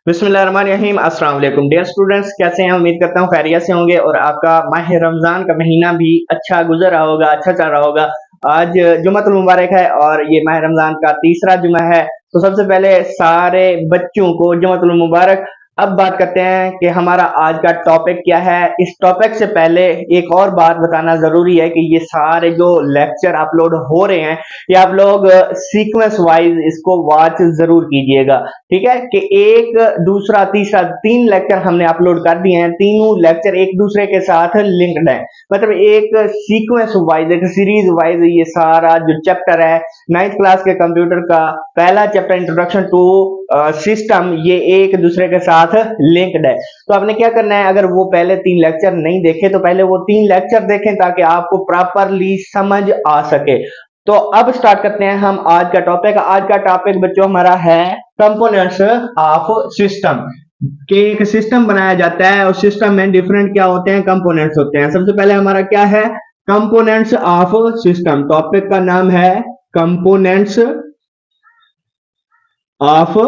बिस्मिल्लाहिर्रहमानिर्रहीम। अस्सलाम वालेकुम डियर स्टूडेंट्स, कैसे हैं? उम्मीद करता हूँ खैरियत से होंगे और आपका माह रमजान का महीना भी अच्छा गुजर रहा होगा, अच्छा चल रहा होगा। आज जुम्मतुल मुबारक है और ये माह रमजान का तीसरा जुमा है। तो सबसे पहले सारे बच्चों को जुम्मतुल मुबारक। अब बात करते हैं कि हमारा आज का टॉपिक क्या है। इस टॉपिक से पहले एक और बात बताना जरूरी है कि ये सारे जो लेक्चर अपलोड हो रहे हैं ये आप लोग सीक्वेंस वाइज इसको वॉच जरूर कीजिएगा। ठीक है कि एक दूसरा तीसरा 3 लेक्चर हमने अपलोड कर दिए हैं, तीनों लेक्चर एक दूसरे के साथ लिंक्ड है। मतलब एक सीक्वेंस वाइज, एक सीरीज वाइज ये सारा जो चैप्टर है 9th क्लास के कंप्यूटर का पहला चैप्टर इंट्रोडक्शन टू सिस्टम, ये एक दूसरे के साथ लिंक्ड है। तो आपने क्या करना है, अगर वो पहले 3 लेक्चर नहीं देखे तो पहले वो 3 लेक्चर देखें ताकि आपको प्रॉपरली समझ आ सके। तो अब स्टार्ट करते हैं हम आज का टॉपिक। आज का टॉपिक बच्चों हमारा है कंपोनेंट्स ऑफ सिस्टम। कि एक सिस्टम बनाया जाता है और सिस्टम में डिफरेंट क्या होते हैं, कंपोनेंट्स होते हैं। सबसे पहले हमारा क्या है, कंपोनेंट्स ऑफ सिस्टम। टॉपिक का नाम है कंपोनेंट्स ऑफ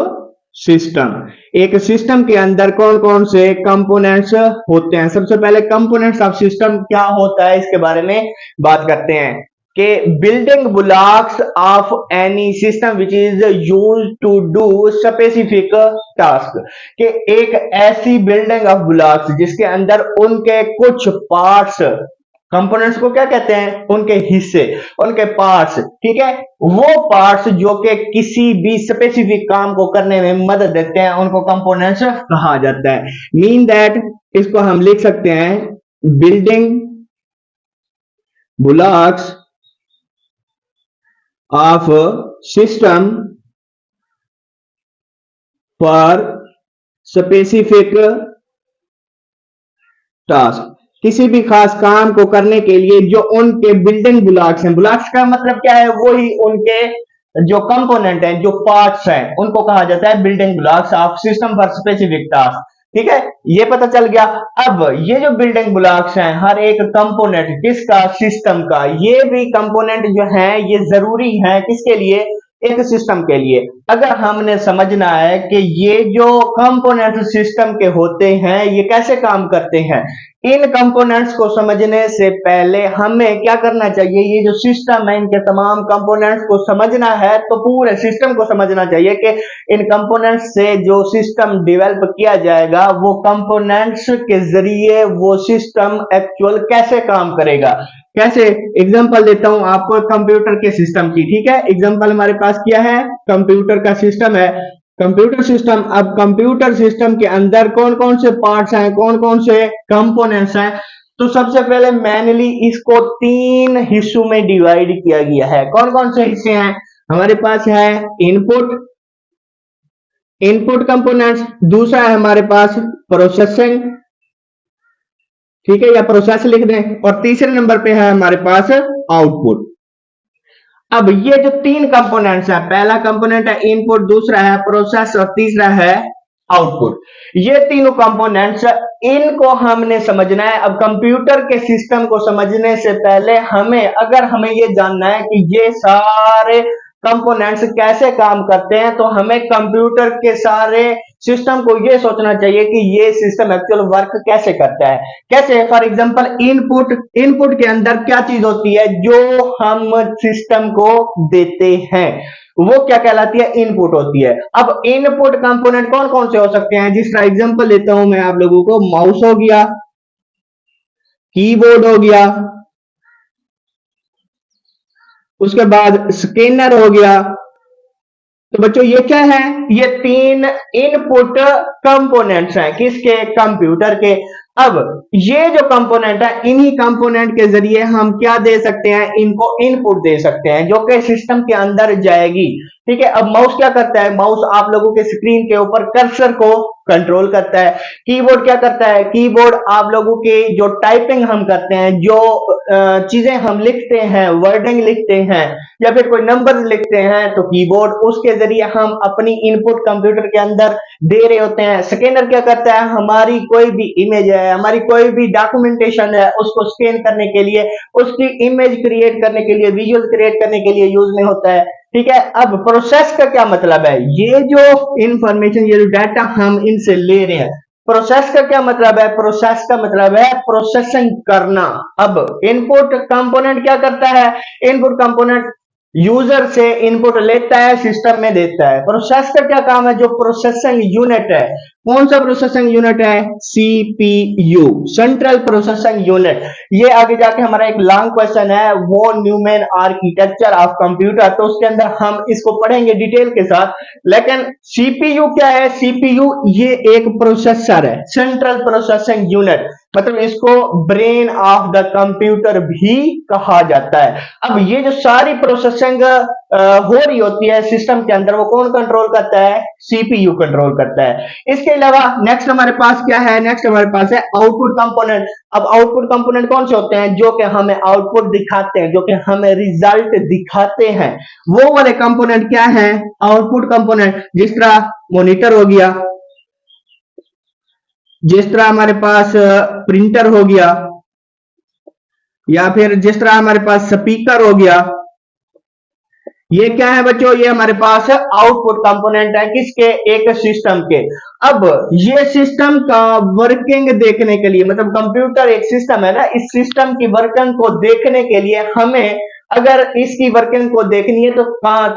सिस्टम। एक सिस्टम के अंदर कौन कौन से कंपोनेंट्स होते हैं। सबसे पहले कंपोनेंट्स ऑफ सिस्टम क्या होता है इसके बारे में बात करते हैं कि building blocks of any system which is used to do specific task. कि एक ऐसी बिल्डिंग ऑफ ब्लॉक्स जिसके अंदर उनके कुछ पार्ट्स, कंपोनेंट्स को क्या कहते हैं, उनके हिस्से, उनके पार्ट्स, ठीक है, वो पार्ट्स जो कि किसी भी स्पेसिफिक काम को करने में मदद देते हैं उनको कंपोनेंट्स कहा जाता है। मीन दैट इसको हम लिख सकते हैं building blocks of system for specific task. किसी भी खास काम को करने के लिए जो उनके बिल्डिंग ब्लॉक्स हैं, ब्लॉक्स का मतलब क्या है, वही उनके जो कंपोनेंट हैं, जो पार्ट्स हैं, उनको कहा जाता है building blocks of system for specific task. ठीक है, ये पता चल गया। अब ये जो बिल्डिंग ब्लॉक्स हैं, हर एक कंपोनेंट किसका, सिस्टम का, ये भी कंपोनेंट जो है ये जरूरी है किसके लिए, एक सिस्टम के लिए। अगर हमने समझना है कि ये जो कंपोनेंट सिस्टम के होते हैं ये कैसे काम करते हैं, इन कंपोनेंट्स को समझने से पहले हमें क्या करना चाहिए, ये जो सिस्टम है इनके तमाम कंपोनेंट्स को समझना है तो पूरे सिस्टम को समझना चाहिए कि इन कंपोनेंट्स से जो सिस्टम डेवलप किया जाएगा वो कंपोनेंट्स के जरिए वो सिस्टम एक्चुअल कैसे काम करेगा। कैसे, एग्जांपल देता हूं आपको कंप्यूटर के सिस्टम की। ठीक है, एग्जांपल हमारे पास क्या है, कंप्यूटर का सिस्टम है, कंप्यूटर सिस्टम। अब कंप्यूटर सिस्टम के अंदर कौन कौन से पार्ट्स हैं, कौन कौन से कंपोनेंट्स हैं। तो सबसे पहले मैनुअली इसको 3 हिस्सों में डिवाइड किया गया है। कौन कौन से हिस्से हैं, हमारे पास है इनपुट कंपोनेंट्स, दूसरा है हमारे पास प्रोसेसिंग, ठीक है, या प्रोसेस लिख दें, और तीसरे नंबर पे है हमारे पास आउटपुट। अब ये जो 3 कंपोनेंट्स हैं, पहला कंपोनेंट है इनपुट, दूसरा है प्रोसेस और तीसरा है आउटपुट। ये तीनों कंपोनेंट्स इनको हमने समझना है। अब कंप्यूटर के सिस्टम को समझने से पहले अगर हमें ये जानना है कि ये सारे कंपोनेंट्स कैसे काम करते हैं तो हमें कंप्यूटर के सारे सिस्टम को ये सोचना चाहिए कि ये सिस्टम एक्चुअल वर्क कैसे करता है। कैसे, फॉर एग्जांपल इनपुट के अंदर क्या चीज होती है जो हम सिस्टम को देते हैं, वो क्या कहलाती है, इनपुट होती है। अब इनपुट कंपोनेंट कौन कौन से हो सकते हैं, जिसका एग्जांपल लेता हूं मैं आप लोगों को, माउस हो गया, कीबोर्ड हो गया, उसके बाद स्कैनर हो गया। तो बच्चों ये क्या है, ये 3 इनपुट कंपोनेंट्स हैं किसके, कंप्यूटर के। अब ये जो कंपोनेंट है, इन्हीं कंपोनेंट के जरिए हम क्या दे सकते हैं, इनको इनपुट दे सकते हैं जो कि सिस्टम के अंदर जाएगी। ठीक है, अब माउस क्या करता है, माउस आप लोगों के स्क्रीन के ऊपर कर्सर को कंट्रोल करता है। कीबोर्ड क्या करता है, कीबोर्ड आप लोगों के जो टाइपिंग हम करते हैं, जो चीजें हम लिखते हैं, वर्डिंग लिखते हैं या फिर कोई नंबर लिखते हैं, तो कीबोर्ड उसके जरिए हम अपनी इनपुट कंप्यूटर के अंदर दे रहे होते हैं। स्कैनर क्या करता है, हमारी कोई भी इमेज है, हमारी कोई भी डॉक्यूमेंटेशन है, उसको स्कैन करने के लिए, उसकी इमेज क्रिएट करने के लिए, विजुअल क्रिएट करने के लिए यूज में होता है। ठीक है। अब प्रोसेस का क्या मतलब है, ये जो इंफॉर्मेशन, ये जो डाटा हम इनसे ले रहे हैं, प्रोसेस का क्या मतलब है, प्रोसेस का मतलब है प्रोसेसिंग करना। अब इनपुट कंपोनेंट क्या करता है, इनपुट कंपोनेंट यूजर से इनपुट लेता है, सिस्टम में देता है। प्रोसेस का क्या काम है, जो प्रोसेसिंग यूनिट है, कौन सा प्रोसेसिंग यूनिट है, सीपीयू, सेंट्रल प्रोसेसिंग यूनिट। ये आगे जाके हमारा एक लॉन्ग क्वेश्चन है, वो न्यूमैन आर्किटेक्चर ऑफ कंप्यूटर, तो उसके अंदर हम इसको पढ़ेंगे डिटेल के साथ। लेकिन सीपीयू क्या है, सीपीयू ये एक प्रोसेसर है, सेंट्रल प्रोसेसिंग यूनिट, मतलब इसको ब्रेन ऑफ द कंप्यूटर भी कहा जाता है। अब ये जो सारी प्रोसेसिंग हो रही होती है सिस्टम के अंदर, वो कौन कंट्रोल करता है, सीपीयू कंट्रोल करता है। इसके अलावा नेक्स्ट हमारे पास क्या है, नेक्स्ट हमारे पास है आउटपुट कंपोनेंट। अब आउटपुट कंपोनेंट कौन से होते हैं, जो कि हमें आउटपुट दिखाते हैं, जो कि हमें रिजल्ट दिखाते हैं, वो वाले कंपोनेंट क्या है, आउटपुट कंपोनेंट। जिस तरह मॉनिटर हो गया, जिस तरह हमारे पास प्रिंटर हो गया, या फिर जिस तरह हमारे पास स्पीकर हो गया, ये क्या है बच्चों, ये हमारे पास आउटपुट कंपोनेंट है, किसके, एक सिस्टम के। अब ये सिस्टम का वर्किंग देखने के लिए, मतलब कंप्यूटर एक सिस्टम है ना, इस सिस्टम की वर्किंग को देखने के लिए हमें, अगर इसकी वर्किंग को देखनी है तो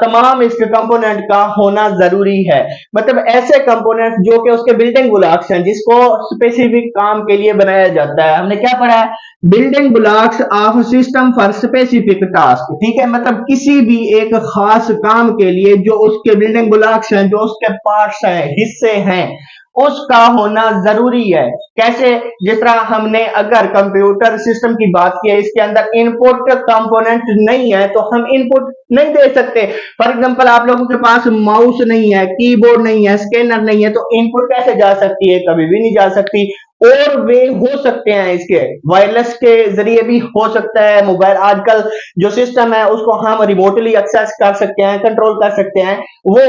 तमाम इसके कंपोनेंट का होना जरूरी है। मतलब ऐसे कंपोनेंट जो कि उसके बिल्डिंग ब्लॉक्स हैं, जिसको स्पेसिफिक काम के लिए बनाया जाता है। हमने क्या पढ़ा है, building blocks of system for specific task, ठीक है। मतलब किसी भी एक खास काम के लिए जो उसके बिल्डिंग ब्लॉक्स हैं, जो उसके पार्ट्स हैं, हिस्से हैं, उसका होना जरूरी है। कैसे, जिस तरह हमने अगर कंप्यूटर सिस्टम की बात की है, इसके अंदर इनपुट कंपोनेंट नहीं है तो हम इनपुट नहीं दे सकते। फॉर एग्जांपल आप लोगों के पास माउस नहीं है, कीबोर्ड नहीं है, स्कैनर नहीं है, तो इनपुट कैसे जा सकती है, कभी भी नहीं जा सकती। और वे हो सकते हैं, इसके वायरलेस के जरिए भी हो सकता है। मोबाइल आजकल जो सिस्टम है उसको हम रिमोटली एक्सेस कर सकते हैं, कंट्रोल कर सकते हैं, वो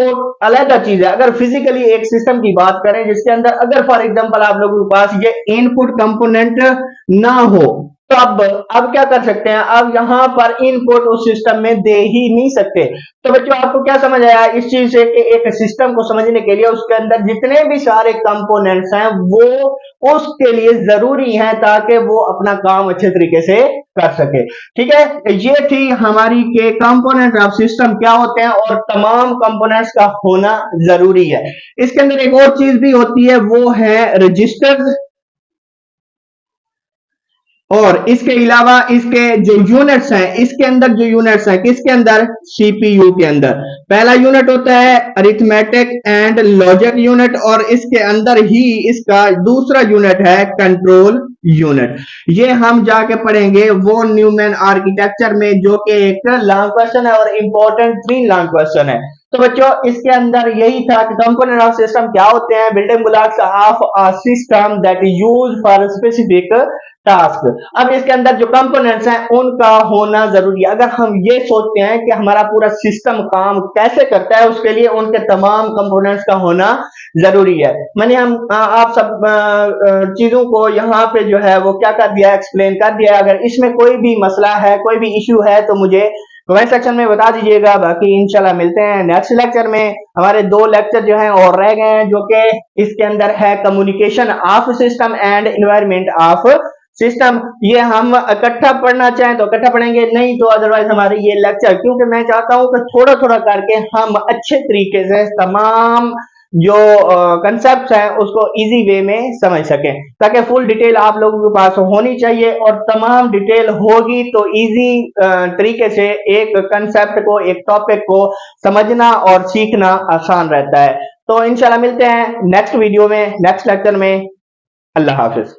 अलग चीज है। अगर फिजिकली एक सिस्टम की बात करें जिसके अंदर अगर फॉर एग्जांपल आप लोगों के पास ये इनपुट कंपोनेंट ना हो, तो अब क्या कर सकते हैं, अब यहां पर इनपुट उस सिस्टम में दे ही नहीं सकते। तो बच्चों आपको क्या समझ आया इस चीज से, कि एक सिस्टम को समझने के लिए उसके अंदर जितने भी सारे कंपोनेंट्स हैं वो उसके लिए जरूरी हैं, ताकि वो अपना काम अच्छे तरीके से कर सके। ठीक है, ये थी हमारी के कंपोनेंट ऑफ सिस्टम क्या होते हैं, और तमाम कंपोनेंट्स का होना जरूरी है। इसके अंदर एक और चीज भी होती है, वो है रजिस्टर्स। और इसके अलावा इसके जो यूनिट्स हैं, इसके अंदर जो यूनिट्स हैं, किसके अंदर, सीपीयू के अंदर। पहला यूनिट होता है अरिथमेटिक एंड लॉजिक यूनिट, और इसके अंदर ही इसका दूसरा यूनिट है कंट्रोल यूनिट। ये हम जाके पढ़ेंगे वो न्यूमैन आर्किटेक्चर में, जो कि एक लॉन्ग क्वेश्चन है और इंपॉर्टेंट 3 लॉन्ग क्वेश्चन है। तो बच्चों इसके अंदर यही था कि कंपोनेंट ऑफ सिस्टम क्या होते हैं, building blocks of a system that use for specific task. अब इसके अंदर जो कंपोनेंट्स हैं उनका होना जरूरी है। अगर हम ये सोचते हैं कि हमारा पूरा सिस्टम काम कैसे करता है, उसके लिए उनके तमाम कंपोनेंट्स का होना जरूरी है। मैंने आप सब चीजों को यहाँ पे जो है वो क्या कर दिया, एक्सप्लेन कर दिया। अगर इसमें कोई भी मसला है, कोई भी इश्यू है, तो मुझे कमेंट सेक्शन में बता दीजिएगा। बाकी इंशाल्लाह मिलते हैं नेक्स्ट लेक्चर में। हमारे 2 लेक्चर जो हैं और रह गए हैं, जो कि इसके अंदर है communication of system and environment of system. ये हम इकट्ठा पढ़ना चाहें तो इकट्ठा पढ़ेंगे, नहीं तो अदरवाइज हमारे ये लेक्चर, क्योंकि मैं चाहता हूं कि थोड़ा थोड़ा करके हम अच्छे तरीके से तमाम जो कंसेप्ट हैं उसको इजी वे में समझ सकें, ताकि फुल डिटेल आप लोगों के पास होनी चाहिए। और तमाम डिटेल होगी तो इजी तरीके से एक कंसेप्ट को, एक टॉपिक को समझना और सीखना आसान रहता है। तो इंशाल्लाह मिलते हैं नेक्स्ट वीडियो में, नेक्स्ट लेक्चर में। अल्लाह हाफिज।